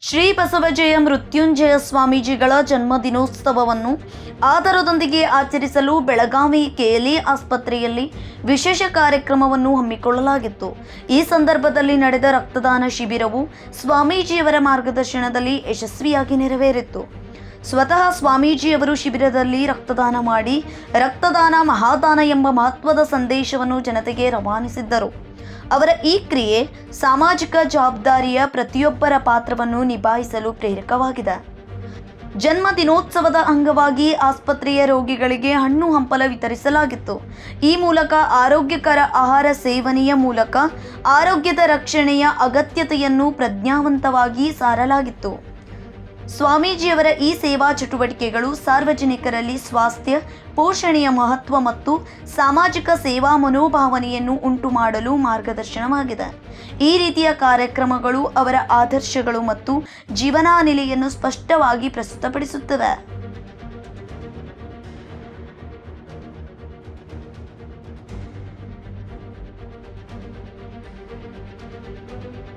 ಶ್ರೀ ಬಸವಜಯ ಮೃತ್ಯುಂಜಯ ಸ್ವಾಮೀಜಿಗಳ ಜನ್ಮದಿನೋತ್ಸವವನ್ನು ಆದರದೊಂದಿಗೆ ಆಚರಿಸಲು ಬೆಳಗಾವಿ ಕೆಎಲ್ಇ ಆಸ್ಪತ್ರೆಯಲ್ಲಿ ವಿಶೇಷ ಕಾರ್ಯಕ್ರಮವನ್ನು ಹಮ್ಮಿಕೊಳ್ಳಲಾಗಿತ್ತು. ಈ ಸಂದರ್ಭದಲ್ಲಿ ನಡೆದ ರಕ್ತದಾನ ಶಿಬಿರವು ಸ್ವಾಮೀಜಿಯವರ ಮಾರ್ಗದರ್ಶನದಲ್ಲಿ ಯಶಸ್ವಿಯಾಗಿ ನೆರವೇರಿತು. ಸ್ವತಃ ಸ್ವಾಮೀಜಿಯವರು ಶಿಬಿರದಲ್ಲಿ ರಕ್ತದಾನ ಮಾಡಿ ರಕ್ತದಾನ ಮಹಾದಾನ ಎಂಬ ಮಹತ್ವದ ಸಂದೇಶವನ್ನು ಜನತೆಗೆ ರವಾನಿಸಿದ್ದರು. ಅವರ ಈ ಕ್ರಿಯೆ ಸಾಮಾಜಿಕ ಜವಾಬ್ದಾರಿಯ ಪ್ರತಿಯೊಬ್ಬರ ಪಾತ್ರವನ್ನು ನಿಭಾಯಿಸಲು ಪ್ರೇರಕವಾಗಿದೆ. ಜನ್ಮ ದಿನೋತ್ಸವದ ಅಂಗವಾಗಿ ಆಸ್ಪತ್ರೆಯ ರೋಗಿಗಳಿಗೆ ಹಣ್ಣು ಹಂಪಲ ವಿತರಿಸಲಾಗಿತ್ತು. ಈ ಮೂಲಕ ಆರೋಗ್ಯಕರ ಆಹಾರ ಸೇವನೆಯ ಮೂಲಕ ಆರೋಗ್ಯದ ರಕ್ಷಣೆಯ ಅಗತ್ಯತೆಯನ್ನು ಪ್ರಜ್ಞಾವಂತವಾಗಿ ಸಾರಲಾಗಿತ್ತು. ಸ್ವಾಮೀಜಿಯವರ ಈ ಸೇವಾ ಚಟುವಟಿಕೆಗಳು ಸಾರ್ವಜನಿಕರಲ್ಲಿ ಸ್ವಾಸ್ಥ್ಯ, ಪೋಷಣೆಯ ಮಹತ್ವ ಮತ್ತು ಸಾಮಾಜಿಕ ಸೇವಾ ಮನೋಭಾವನೆಯನ್ನು ಉಂಟು ಮಾಡಲು ಮಾರ್ಗದರ್ಶನವಾಗಿದೆ. ಈ ರೀತಿಯ ಕಾರ್ಯಕ್ರಮಗಳು ಅವರ ಆದರ್ಶಗಳು ಮತ್ತು ಜೀವನ ನೆಲೆಯನ್ನು ಸ್ಪಷ್ಟವಾಗಿ ಪ್ರಸ್ತುತಪಡಿಸುತ್ತವೆ.